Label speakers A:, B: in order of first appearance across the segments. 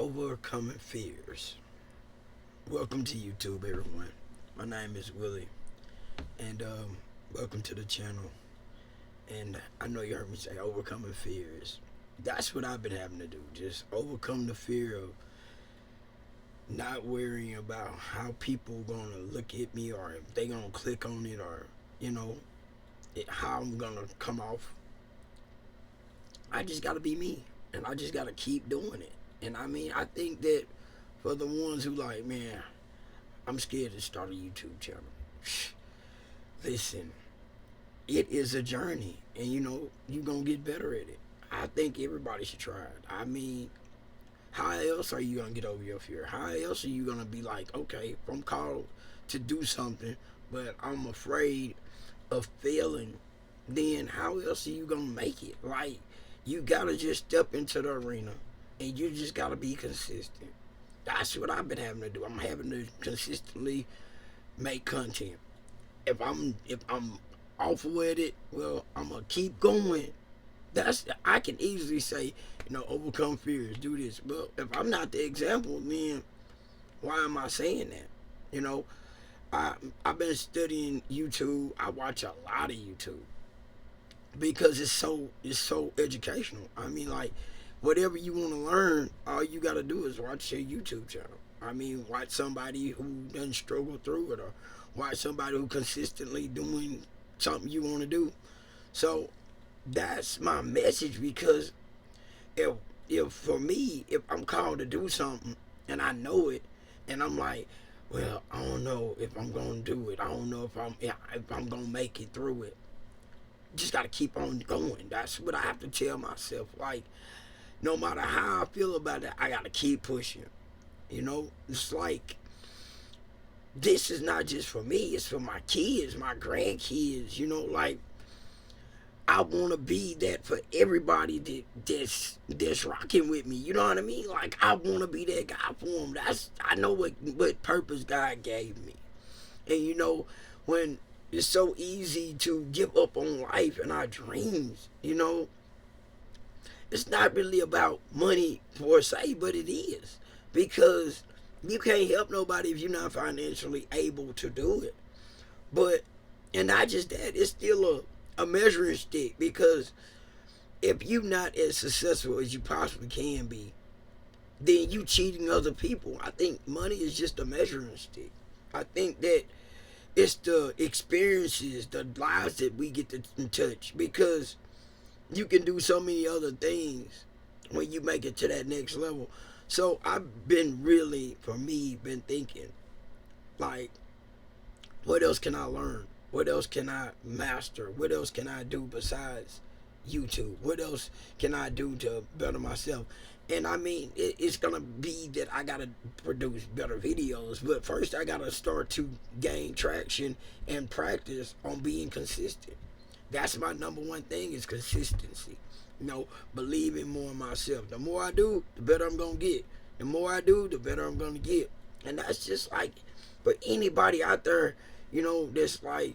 A: Overcoming Fears. Welcome to YouTube, everyone. My name is Willie, and welcome to the channel. And I know you heard me say overcoming fears. That's what I've been having to do. Just overcome the fear of not worrying about how people gonna look at me, or if they gonna click on it, or how I'm gonna come off. I just gotta be me, and I just gotta keep doing it. And I mean, I think that for the ones who like, man, I'm scared to start a YouTube channel. Listen, it is a journey, and you're gonna get better at it. I think everybody should try it. I mean, how else are you gonna get over your fear? How else are you gonna be like, okay, if I'm called to do something, but I'm afraid of failing, then how else are you gonna make it? Like, you gotta just step into the arena, and you just gotta be consistent. That's what I've been having to do. I'm having to consistently make content. If I'm awful at it, well, I'm gonna keep going. I can easily say, overcome fears, do this. Well, if I'm not the example, then why am I saying that? You know, I've been studying YouTube. I watch a lot of YouTube because it's so educational. I mean, like, whatever you want to learn, all you got to do is watch your YouTube channel. I mean, watch somebody who doesn't struggle through it, or watch somebody who consistently doing something you want to do. So that's my message, because if for me, if I'm called to do something and I know it, and I'm like, well, I don't know if I'm gonna do it. I don't know if I'm gonna make it through it. Just gotta keep on going. That's what I have to tell myself. Like, no matter how I feel about it, I gotta keep pushing. It's like, this is not just for me, it's for my kids, my grandkids. Like, I want to be that for everybody that's rocking with me. You know what I mean? Like, I want to be that guy for them. I know what purpose God gave me. And when it's so easy to give up on life and our dreams, it's not really about money per se, but it is, because you can't help nobody if you're not financially able to do it. But, and not just that, it's still a measuring stick, because if you're not as successful as you possibly can be, then you cheating other people. I think money is just a measuring stick. I think that it's the experiences, the lives that we get to touch, because you can do so many other things when you make it to that next level. So I've been really, for me, been thinking, like, what else can I learn? What else can I master? What else can I do besides YouTube? What else can I do to better myself? And I mean, it's going to be that I got to produce better videos. But first, I got to start to gain traction and practice on being consistent. That's my number one thing, is consistency. Believing more in myself. The more I do, the better I'm going to get. The more I do, the better I'm going to get. And that's just like, for anybody out there, that's like,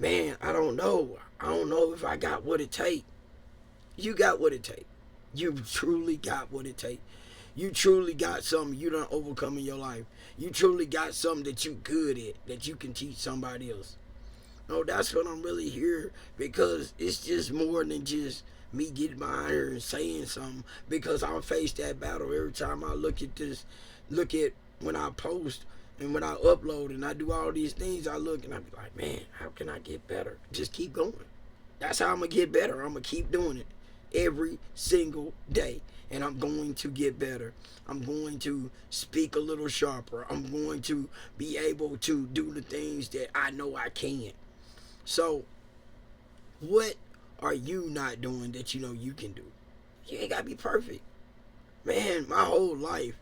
A: man, I don't know if I got what it takes. You got what it takes. You truly got what it takes. You truly got something you done overcome in your life. You truly got something that you good at, that you can teach somebody else. No, that's what I'm really here, because it's just more than just me getting behind here and saying something, because I face that battle every time I look at when I post and when I upload and I do all these things. I look and I be like, man, how can I get better? Just keep going. That's how I'm going to get better. I'm going to keep doing it every single day. And I'm going to get better. I'm going to speak a little sharper. I'm going to be able to do the things that I know I can. So, what are you not doing that you can do? You ain't got to be perfect. Man, my whole life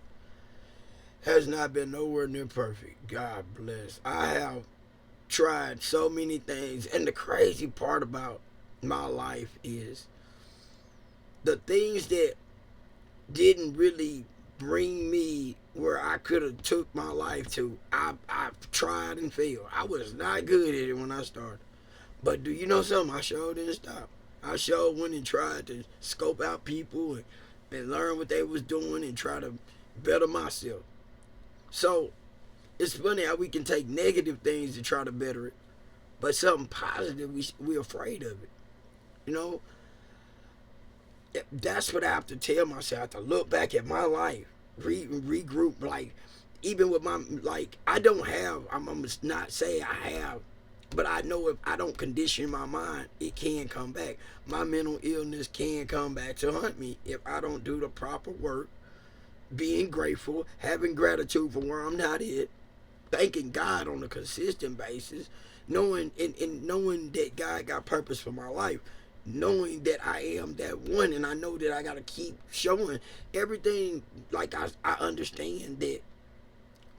A: has not been nowhere near perfect. God bless. I have tried so many things. And the crazy part about my life is the things that didn't really bring me where I could have took my life to. I've tried and failed. I was not good at it when I started. But do you know something? I sure didn't stop. I sure went and tried to scope out people and learn what they was doing, and try to better myself. So it's funny how we can take negative things to try to better it, but something positive, we're afraid of it. You know, that's what I have to tell myself. I have to look back at my life, regroup. Like, even with my, like, I don't have, I'm gonna not say I have, but I know if I don't condition my mind, it can come back. My mental illness can come back to hunt me if I don't do the proper work, being grateful, having gratitude for where I'm not at, thanking God on a consistent basis, knowing and knowing that God got purpose for my life, knowing that I am that one, and I know that I gotta keep showing everything. Like, I understand that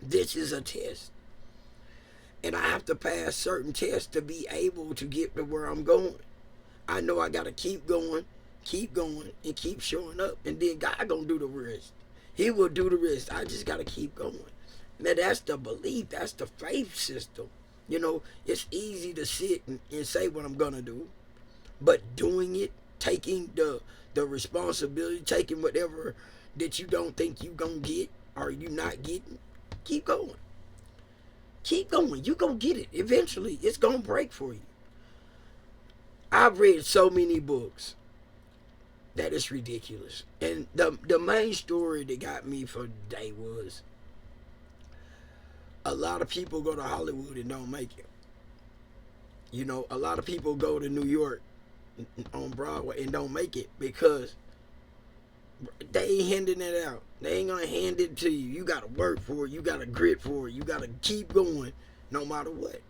A: this is a test, and I have to pass certain tests to be able to get to where I'm going. I know I gotta keep going, and keep showing up, and then God gonna do the rest. He will do the rest. I just gotta keep going. Now, that's the belief. That's the faith system. You know, it's easy to sit and say what I'm gonna do, but doing it, taking the responsibility, taking whatever that you don't think you gonna get or you not getting, keep going. Keep going. You gonna get it. Eventually, it's gonna break for you. I've read so many books that it's ridiculous. And the main story that got me for the day was a lot of people go to Hollywood and don't make it. You know, a lot of people go to New York on Broadway and don't make it because they ain't handing it out. They ain't gonna hand it to you. You gotta work for it. You gotta grit for it. You gotta keep going no matter what.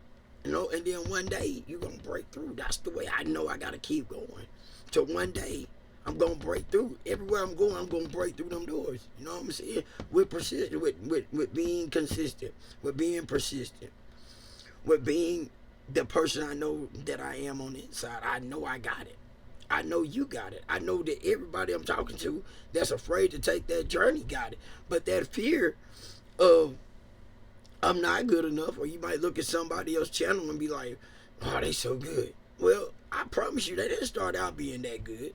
A: You know, and then one day you gonna break through. That's the way I know I gotta keep going. So one day I'm gonna break through. Everywhere I'm going, I'm gonna break through them doors. You know what I'm saying? With persistent, with being consistent, with being persistent, with being the person I know that I am on the inside. I know I got it. I know you got it. I know that everybody I'm talking to that's afraid to take that journey got it. But that fear of I'm not good enough, or you might look at somebody else's channel and be like, oh, they so good. Well, I promise you, they didn't start out being that good.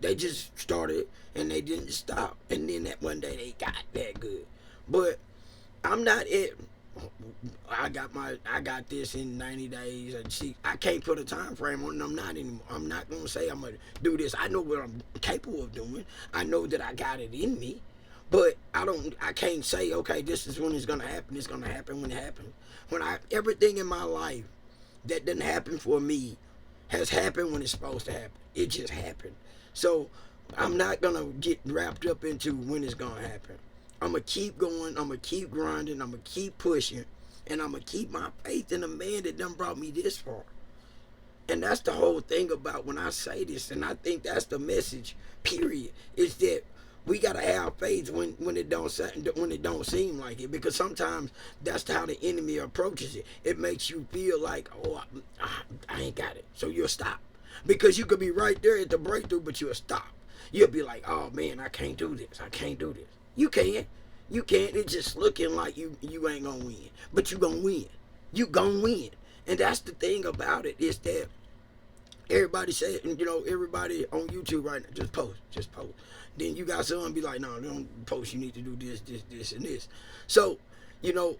A: They just started and they didn't stop. And then that one day they got that good. But I'm not it. I got this in 90 days. And see, I can't put a time frame on it. I'm not anymore. I'm not gonna say I'm gonna do this. I know what I'm capable of doing. I know that I got it in me. But I can't say, okay, this is when it's gonna happen. It's gonna happen when it happens. Everything in my life that didn't happen for me has happened when it's supposed to happen. It just happened. So I'm not gonna get wrapped up into when it's gonna happen. I'm gonna keep going. I'm gonna keep grinding. I'm gonna keep pushing, and I'm gonna keep my faith in the man that done brought me this far. And that's the whole thing about when I say this, and I think that's the message. Period. Is that we gotta have faith when it don't seem like it, because sometimes that's how the enemy approaches it. It makes you feel like, oh, I ain't got it, so you'll stop, because you could be right there at the breakthrough, but you'll stop. You'll be like, oh man, I can't do this. I can't do this. You can't. You can't. It's just looking like you ain't gonna win, but you gonna win. You gonna win, and that's the thing about it, is that everybody say, you know, everybody on YouTube right now, just post. Then you got someone be like, no, don't post. You need to do this, and this. So, you know,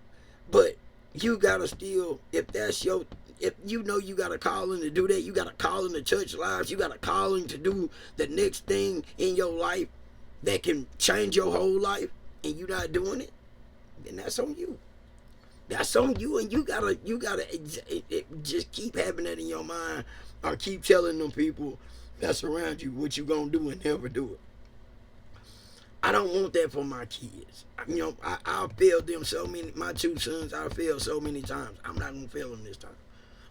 A: but you gotta still, if you know you got a calling to do that, you got a calling to touch lives, you got a calling to do the next thing in your life that can change your whole life, and you not doing it, then that's on you. That's on you, and you gotta just keep having that in your mind, or keep telling them people that's around you what you gonna do and never do it. I don't want that for my kids. You know, I failed them so many. My two sons, I failed so many times. I'm not gonna fail them this time.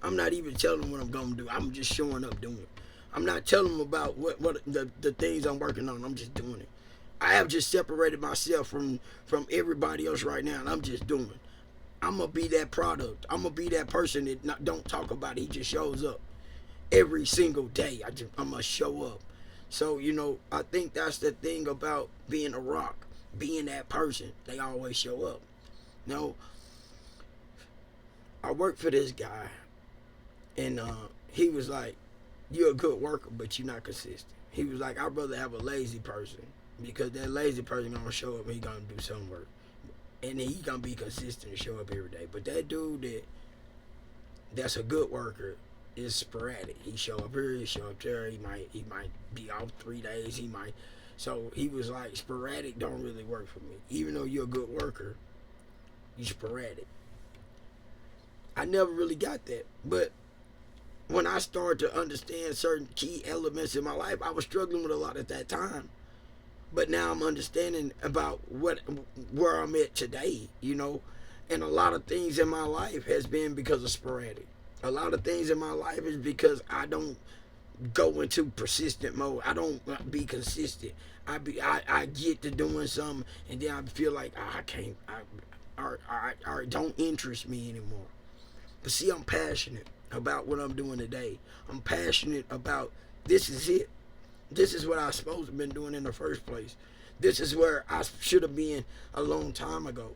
A: I'm not even telling them what I'm gonna do. I'm just showing up doing it. I'm not telling them about what the things I'm working on. I'm just doing it. I have just separated myself from everybody else right now, and I'm just doing. I'm gonna be that product. I'm gonna be that person that don't talk about it. He just shows up every single day. I'm gonna show up. So, you know, I think that's the thing about being a rock, being that person. They always show up. You know, I worked for this guy, and he was like, you're a good worker, but you're not consistent. He was like, I'd rather have a lazy person because that lazy person gonna show up and he gonna do some work, and he gonna be consistent and show up every day. But that dude that's a good worker is sporadic. He show up here, he show up there. He might be off 3 days. He might. So he was like, sporadic don't really work for me. Even though you're a good worker, you sporadic. I never really got that. But when I started to understand certain key elements in my life, I was struggling with a lot at that time. But now I'm understanding about where I'm at today, and a lot of things in my life has been because of sporadic. A lot of things in my life is because I don't go into persistent mode. I don't be consistent. I get to doing something and then I feel like I can't. I don't interest me anymore. But see, I'm passionate about what I'm doing today. I'm passionate about this is it. This is what I was supposed to have been doing in the first place. This is where I should have been a long time ago.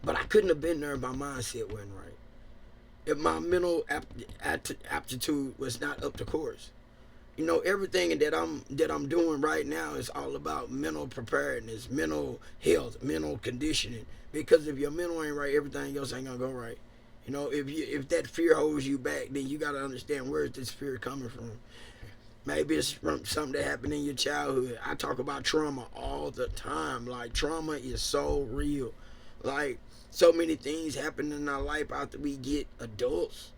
A: But I couldn't have been there if my mindset wasn't right. If my mental aptitude was not up to course. Everything that I'm doing right now is all about mental preparedness, mental health, mental conditioning. Because if your mental ain't right, everything else ain't gonna go right. If that fear holds you back, then you gotta understand where is this fear coming from. Maybe it's from something that happened in your childhood. I talk about trauma all the time. Like, trauma is so real. Like, so many things happen in our life after we get adults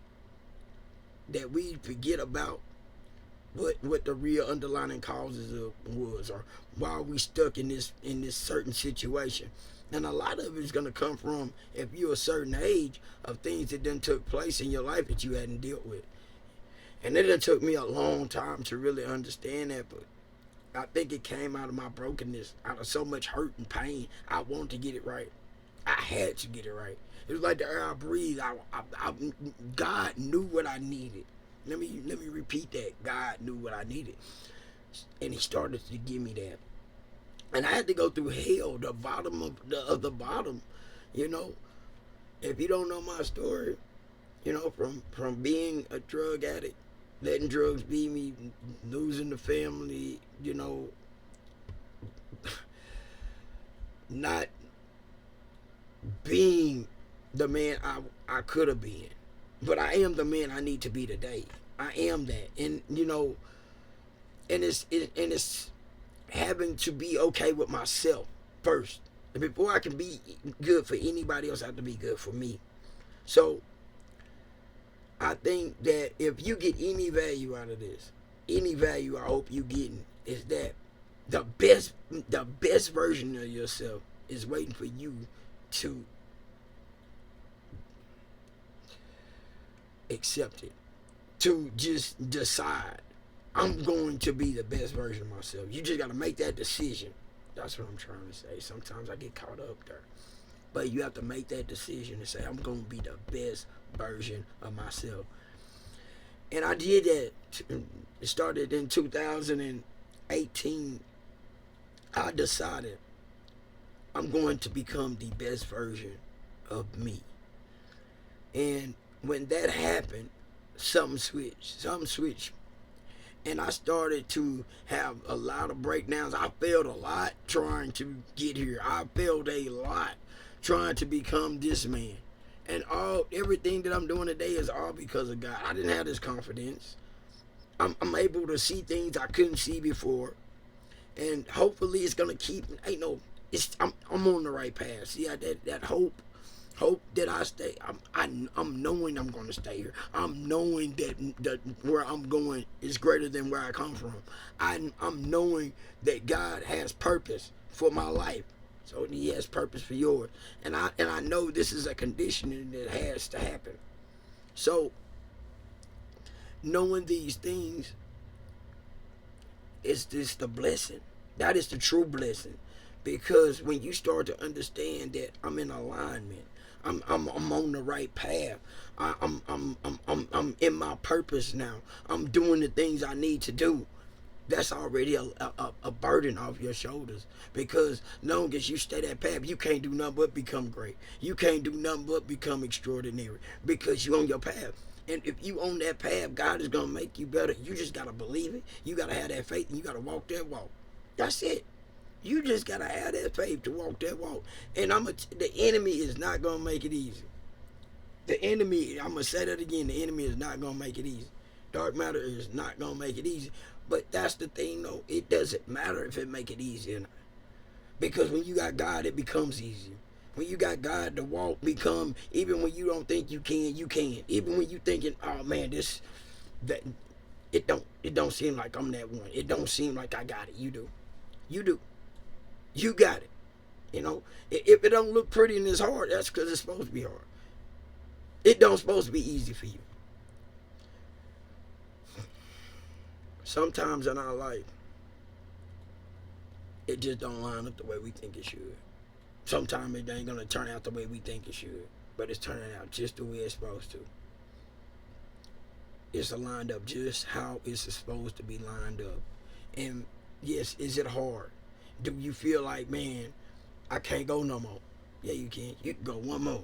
A: that we forget about what the real underlying causes was, or why we stuck in this certain situation. And a lot of it's gonna come from, if you're a certain age, of things that done took place in your life that you hadn't dealt with. And it done took me a long time to really understand that, but I think it came out of my brokenness, out of so much hurt and pain. I wanted to get it right. I had to get it right. It was like the air I breathed. God knew what I needed. Let me repeat that. God knew what I needed, and He started to give me that. And I had to go through hell, the bottom of the bottom. If you don't know my story, from being a drug addict, letting drugs be me, losing the family, not being the man I could have been. But I am the man I need to be today. I am that. And and it's having to be okay with myself first. And before I can be good for anybody else, I have to be good for me. So I think that if you get any value out of this, any value I hope you getting, is that the best version of yourself is waiting for you to accept it, to just decide, I'm going to be the best version of myself. You just got to make that decision. That's what I'm trying to say. Sometimes I get caught up there. But you have to make that decision and say, I'm going to be the best version of myself. And I did that. It started in 2018. I decided I'm going to become the best version of me. And when that happened, something switched. And I started to have a lot of breakdowns. I failed a lot trying to get here. I failed a lot trying to become this man. And everything that I'm doing today is all because of God. I didn't have this confidence. I'm able to see things I couldn't see before. And hopefully it's gonna keep, I'm on the right path. See, that hope that I stay. I'm knowing I'm going to stay here. I'm knowing that where I'm going is greater than where I come from. I'm knowing that God has purpose for my life. So He has purpose for yours. And I know this is a conditioning that has to happen. So knowing these things is just the blessing. That is the true blessing. Because when you start to understand that I'm in alignment, I'm on the right path. I'm in my purpose now. I'm doing the things I need to do. That's already a burden off your shoulders. Because long as you stay that path, you can't do nothing but become great. You can't do nothing but become extraordinary. Because you're on your path. And if you on that path, God is going to make you better. You just got to believe it. You got to have that faith, and you got to walk that walk. That's it. You just gotta have that faith to walk that walk. And the enemy is not gonna make it easy. The enemy, I'm gonna say that again, the enemy is not gonna make it easy. Dark matter is not gonna make it easy. But that's the thing though, it doesn't matter if it make it easy or not. Because when you got God, it becomes easier. When you got God, the walk become, even when you don't think you can, you can. Even when you thinking, oh man, that it don't seem like I'm that one. It don't seem like I got it. You do. You do. You got it. You know, if it don't look pretty and it's hard, that's because it's supposed to be hard. It don't supposed to be easy for you. Sometimes in our life, it just don't line up the way we think it should. Sometimes it ain't gonna turn out the way we think it should, but it's turning out just the way it's supposed to. It's lined up just how it's supposed to be lined up. And yes, is it hard? Do you feel like, man, I can't go no more? Yeah, you can. You can go one more.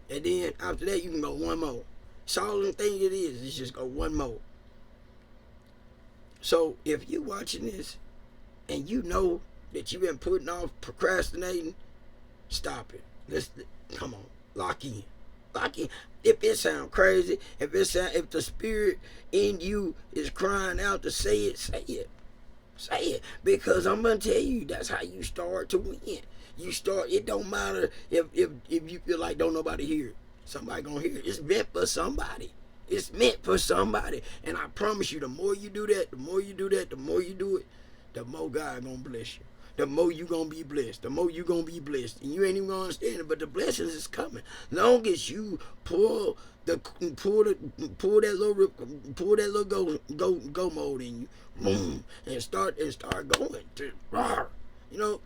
A: And then after that, you can go one more. It's all the thing it is just go one more. So if you watching this and you know that you've been putting off procrastinating, stop it. Come on, lock in. Lock in. If it sound crazy, if the spirit in you is crying out to say it, say it. Say it. Because I'm gonna tell you, that's how you start to win. You start, it don't matter if you feel like don't nobody hear it. Somebody gonna hear it. It's meant for somebody. It's meant for somebody. And I promise you, the more you do that, the more you do that, the more you do it, the more God gonna bless you. The more you gonna be blessed. The more you gonna be blessed. And you ain't even gonna understand it, but the blessings is coming. Long as you pull that little go mode in you, boom, and start going. You know,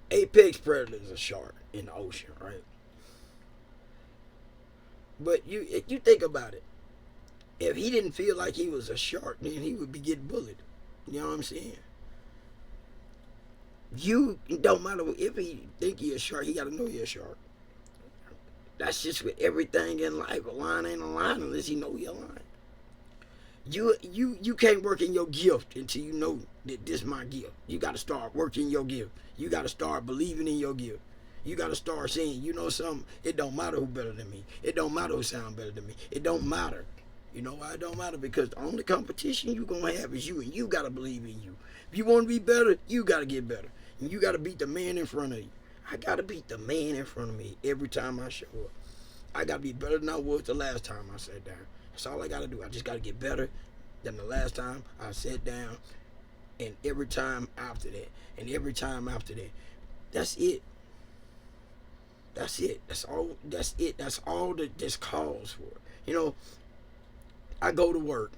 A: apex predator is a shark in the ocean, right? But you think about it. If he didn't feel like he was a shark, then he would be getting bullied. You know what I'm saying? You don't matter if he think he a shark, he got to know you're a shark. That's just with everything in life. A line ain't a line unless he know you're lying. You can't work in your gift until you know that this is my gift. You got to start working your gift. You got to start believing in your gift. You got to start saying, you know something, it don't matter who better than me. It don't matter who sound better than me. It don't matter. You know why it don't matter? Because the only competition you going to have is you, and you got to believe in you. If you want to be better, you got to get better. And you got to beat the man in front of you. I got to beat the man in front of me every time I show up. I got to be better than I was the last time I sat down. That's all I got to do. I just got to get better than the last time I sat down, and every time after that, and every time after that. That's it. That's it. That's all. That's it. That's all that this calls for. You know, I go to work,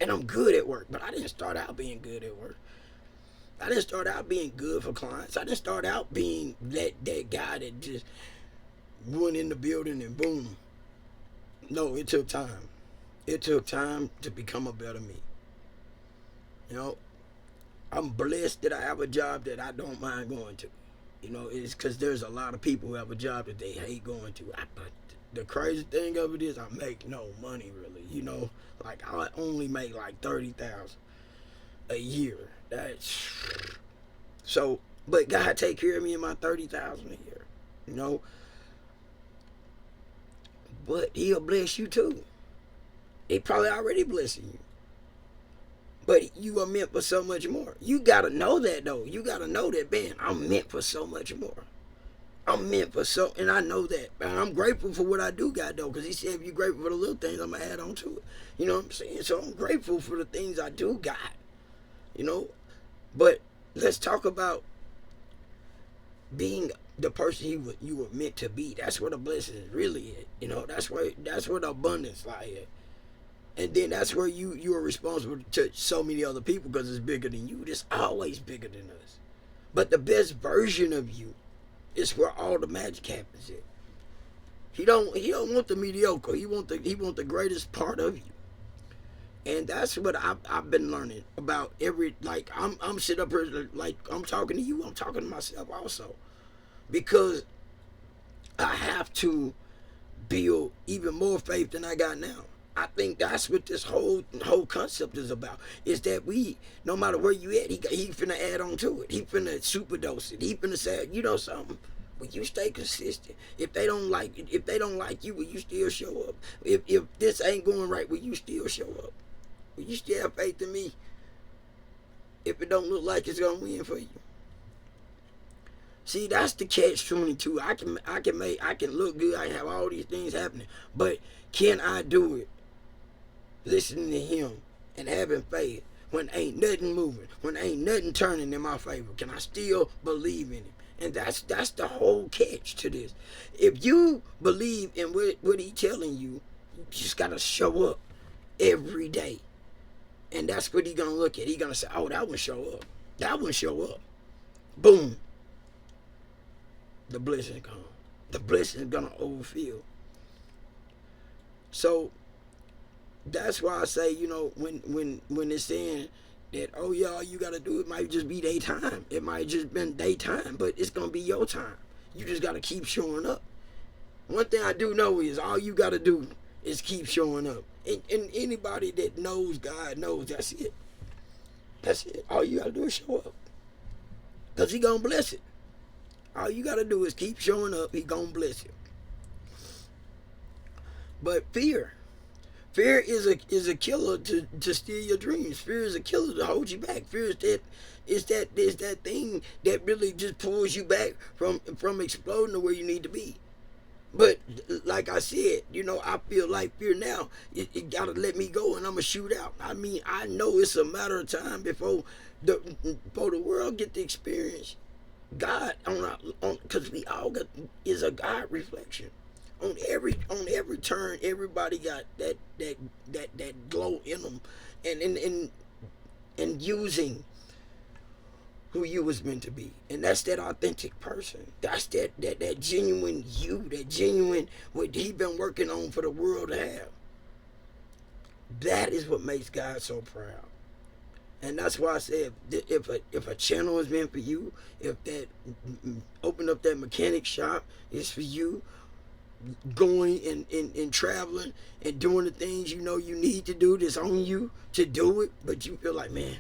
A: and I'm good at work, but I didn't start out being good at work. I didn't start out being good for clients. I didn't start out being that guy that just went in the building and boom. No, it took time. It took time to become a better me. You know, I'm blessed that I have a job that I don't mind going to. You know, it's because there's a lot of people who have a job that they hate going to. But the crazy thing of it is I make no money really. You know, like I only make like $30,000 a year. That's so. But God take care of me in my $30,000 a year. You know, but He'll bless you too. He probably already blessing you. But you are meant for so much more. You gotta know that though. You gotta know that, man, I'm meant for so much more. I'm meant for so, and I know that. And I'm grateful for what I do got though, because He said if you're grateful for the little things, I'm gonna add on to it. You know what I'm saying? So I'm grateful for the things I do got. You know, but let's talk about being the person you were meant to be. That's where the blessing is really at. You know, that's where the abundance lies at. And then that's where you are responsible to so many other people because it's bigger than you. It's always bigger than us. But the best version of you is where all the magic happens at. He don't want the mediocre. He want the greatest part of you. And that's what I've been learning about I'm sitting up here like I'm talking to you. I'm talking to myself also. Because I have to build even more faith than I got now. I think that's what this whole concept is about. Is that we, no matter where you at, he finna add on to it. He finna superdose it. He finna say, you know something. Will you stay consistent? If they don't like you, will you still show up? If this ain't going right, will you still show up? Will you still have faith in me? If it don't look like it's gonna win for you. See, that's the catch-22. I can look good. I can have all these things happening, but can I do it? Listening to him and having faith when ain't nothing moving, when ain't nothing turning in my favor. Can I still believe in him? And that's the whole catch to this. If you believe in what he telling you, you just gotta show up every day, and that's what he gonna look at. He gonna say, "Oh, that one show up. That one show up." Boom. The blessing come. The blessing is gonna overfill. So that's why I say, when it's saying that, oh yeah, all you gotta do, it might just be daytime. It might just been daytime, but it's gonna be your time. You just gotta keep showing up. One thing I do know is all you gotta do is keep showing up. And anybody that knows God knows that's it. That's it. All you gotta do is show up. Because he gonna bless it. All you gotta do is keep showing up. He gonna bless you. But fear is a killer to steal your dreams. Fear is a killer to hold you back. Fear is that thing that really just pulls you back from exploding to where you need to be. But like I said, I feel like fear now. It gotta let me go, and I'ma shoot out. I mean, I know it's a matter of time before the world get the experience God because we all got is a God reflection. On every turn, everybody got that glow in them, and using who you was meant to be, and that's that authentic person. That's that genuine you, that genuine what he been working on for the world to have. That is what makes God so proud. And that's why I said, if a channel is meant for you, if that open up that mechanic shop is for you, going and traveling and doing the things you need to do that's on you to do it, but you feel like, man,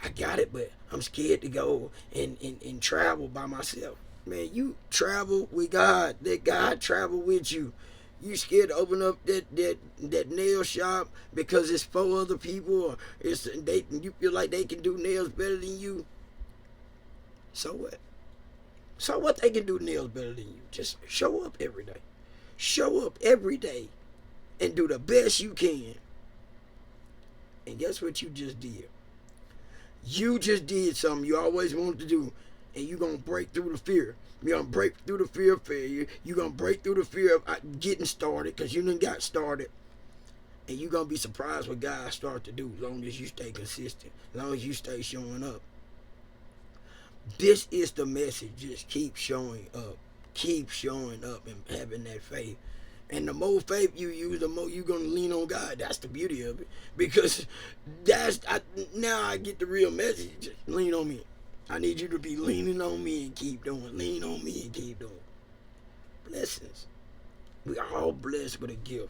A: I got it, but I'm scared to go and travel by myself. Man, you travel with God. Let God travel with you. You scared to open up that nail shop because it's for other people, or you feel like they can do nails better than you. So what? So what they can do nails better than you? Just show up every day. Show up every day and do the best you can. And guess what you just did? You just did something you always wanted to do, and you're going to break through the fear. You're going to break through the fear of failure. You're going to break through the fear of getting started, because you done got started. And you're going to be surprised what God starts to do as long as you stay consistent, as long as you stay showing up. This is the message. Just keep showing up. Keep showing up and having that faith. And the more faith you use, the more you're going to lean on God. That's the beauty of it. Because now I get the real message. Just lean on me. I need you to be leaning on me and keep doing. Lean on me and keep doing. Blessings. We are all blessed with a gift.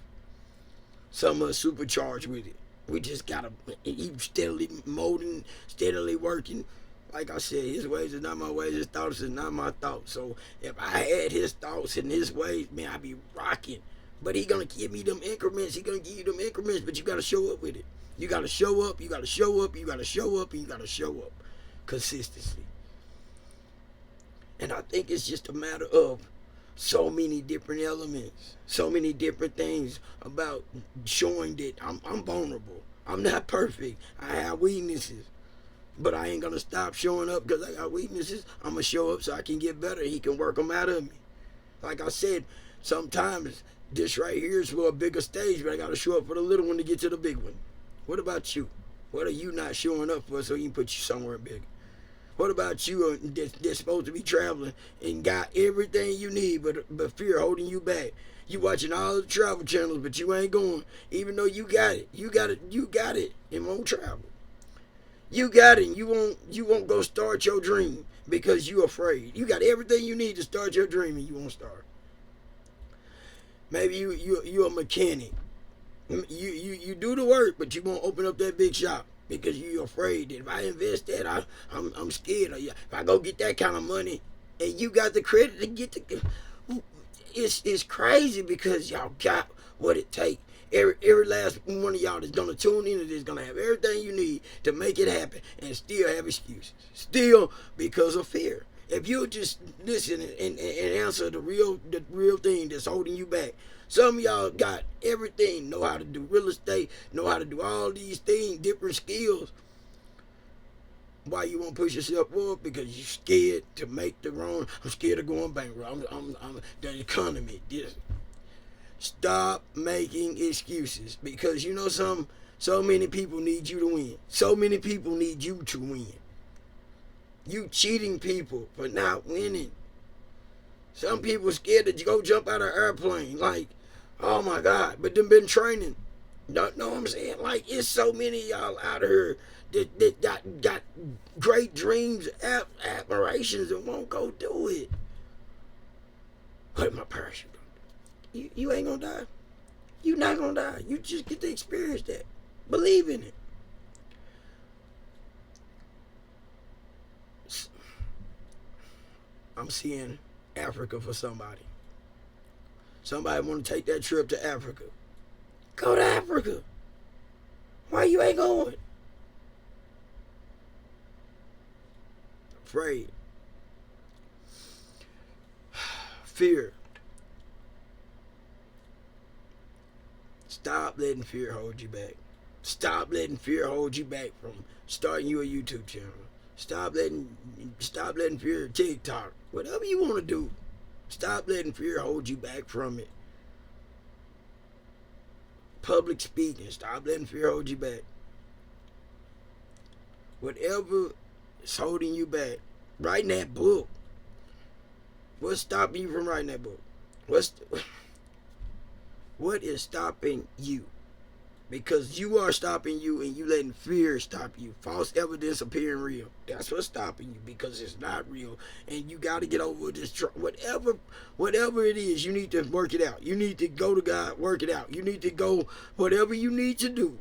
A: Some are supercharged with it. We just got to keep steadily molding, steadily working. Like I said, his ways are not my ways, his thoughts are not my thoughts. So if I had his thoughts and his ways, man, I'd be rocking. But he gonna give me them increments. He gonna give you them increments, but you gotta show up with it. You gotta show up, you gotta show up, you gotta show up, and you gotta show up. Consistency. And I think it's just a matter of so many different elements, so many different things about showing that I'm vulnerable. I'm not perfect. I have weaknesses. But I ain't going to stop showing up because I got weaknesses. I'm going to show up so I can get better. He can work them out of me. Like I said, sometimes this right here is for a bigger stage, but I got to show up for the little one to get to the big one. What about you? What are you not showing up for so he can put you somewhere big? What about you that's supposed to be traveling and got everything you need, but fear holding you back? You watching all the travel channels, but you ain't going, even though you got it. You got it and won't travel. You got it. You won't go start your dream because you're afraid. You got everything you need to start your dream and you won't start. Maybe you're a mechanic You do the work, but you won't open up that big shop because you're afraid that if I invest that, I'm scared. Or if I go get that kind of money, and you got the credit to get the, it's crazy because y'all got what it takes. Every last one of y'all that's gonna tune into this gonna have everything you need to make it happen, and still have excuses. Still because of fear. If you just listen and answer the real thing that's holding you back. Some of y'all got everything, know how to do real estate, know how to do all these things, different skills. Why you won't push yourself up? Because you're scared to make the wrong. I'm scared of going bankrupt. I'm the economy. This. Stop making excuses because you know so many people need you to win. So many people need you to win. You cheating people for not winning. Some people scared to go jump out of an airplane. Like, oh my God, but them been training. Don't know what I'm saying? Like, it's so many of y'all out here that got great dreams, admirations, and won't go do it. Put my parachute on. You ain't gonna die. You not gonna die. You just get to experience that. Believe in it. I'm seeing Africa for somebody. Somebody want to take that trip to Africa. Go to Africa. Why you ain't going? Afraid. Fear. Stop letting fear hold you back. Stop letting fear hold you back from starting your YouTube channel. Stop letting fear TikTok. Whatever you want to do. Stop letting fear hold you back from it. Public speaking. Stop letting fear hold you back. Whatever is holding you back. Writing that book. What's stopping you from writing that book? What is stopping you? Because you are stopping you and you letting fear stop you. False evidence appearing real. That's what's stopping you because it's not real. And you got to get over this. Whatever it is, you need to work it out. You need to go to God, work it out. You need to go, whatever you need to do.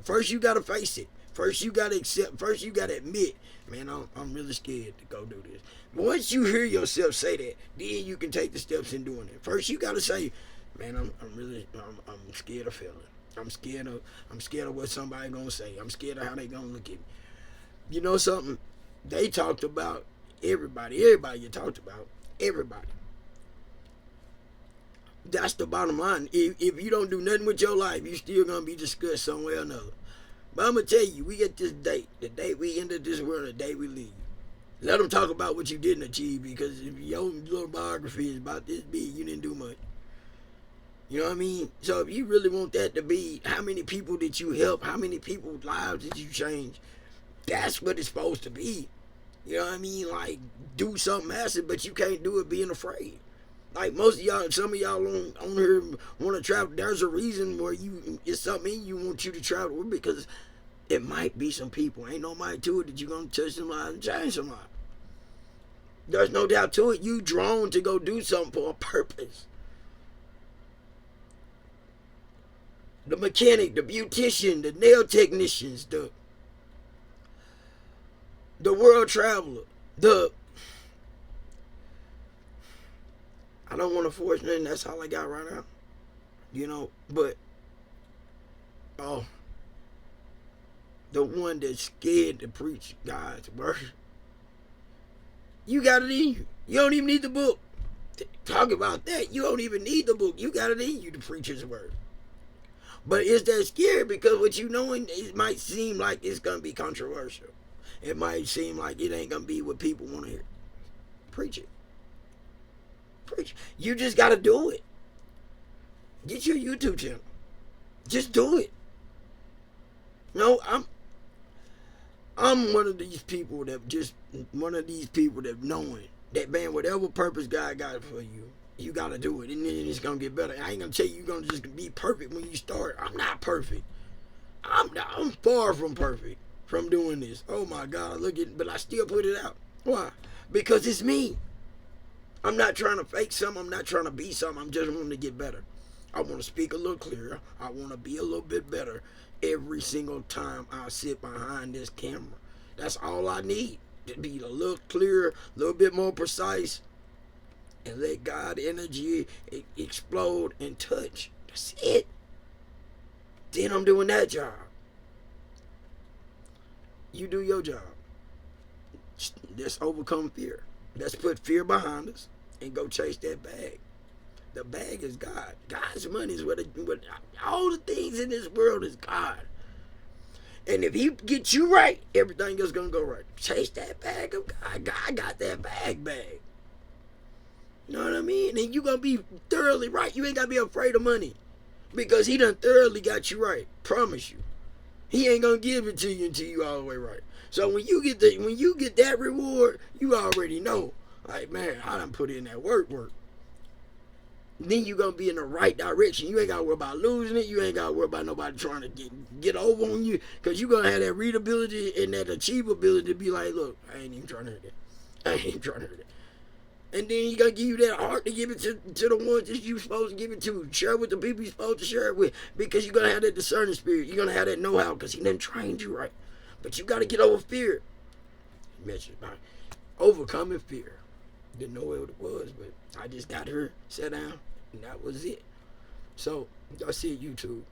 A: First, you got to face it. First, you got to accept. First, you got to admit, man, I'm really scared to go do this. Once you hear yourself say that, then you can take the steps in doing it. First, you got to say, man, I'm scared of failing. I'm scared of what somebody gonna say. I'm scared of how they gonna look at me. You know something? They talked about everybody. Everybody you talked about. Everybody. That's the bottom line. If you don't do nothing with your life, you still gonna be discussed some way or another. But I'm gonna tell you, we get this date, the day we enter this world, the day we leave. Let them talk about what you didn't achieve, because if your little biography is about this big, you didn't do much. You know what I mean? So if you really want that to be, how many people did you help? How many people's lives did you change? That's what it's supposed to be. You know what I mean? Like, do something massive, but you can't do it being afraid. Like most of y'all, some of y'all on here want to travel. There's a reason where it's something in you want you to travel with, because it might be some people. Ain't no might to it that you're going to touch some lives and change some lives. There's no doubt to it. You drawn to go do something for a purpose. The mechanic, the beautician, the nail technicians, the world traveler, I don't want to force nothing, that's all I got right now. You know, but the one that's scared to preach God's word. You got it in you. You don't even need the book. Talk about that. You don't even need the book. You got it in you to preach his word. But it's that scary because what you knowing, it might seem like it's going to be controversial. It might seem like it ain't going to be what people want to hear. Preach it. Preach it. You just got to do it. Get your YouTube channel. Just do it. No, I'm one of these people that knowing that, man, whatever purpose God got for you, you got to do it, and then it's going to get better. I ain't going to tell you you're going to just be perfect when you start. I'm not perfect. I'm far from perfect from doing this. Oh, my God, but I still put it out. Why? Because it's me. I'm not trying to fake something. I'm not trying to be something. I'm just wanting to get better. I want to speak a little clearer. I want to be a little bit better every single time I sit behind this camera. That's all I need, to be a little clearer, a little bit more precise, and let God energy explode and touch. That's it. Then I'm doing that job. You do your job. Let's overcome fear. Let's put fear behind us and go chase that bag. The bag is God. God's money is what all the things in this world is God. And if He gets you right, everything else gonna go right. Chase that bag of God. God got that bag. You know what I mean? And you gonna be thoroughly right. You ain't gotta be afraid of money, because He done thoroughly got you right. Promise you. He ain't gonna give it to you until you all the way right. So when you get that reward, you already know, like, man, I done put in that work. Then you gonna be in the right direction. You ain't gotta worry about losing it. You ain't gotta worry about nobody trying to get over on you, because you gonna have that readability and that achievability to be like, look, I ain't even trying to hurt that. And then He gonna give you that heart to give it to the ones that you supposed to give it to. Share it with the people you supposed to share it with, because you're gonna have that discerning spirit. You're gonna have that know-how, because He done trained you right. But you gotta get over fear. Mentioned about overcoming fear. Didn't know what it was, but I just got her, sat down, and that was it. So that's it, YouTube.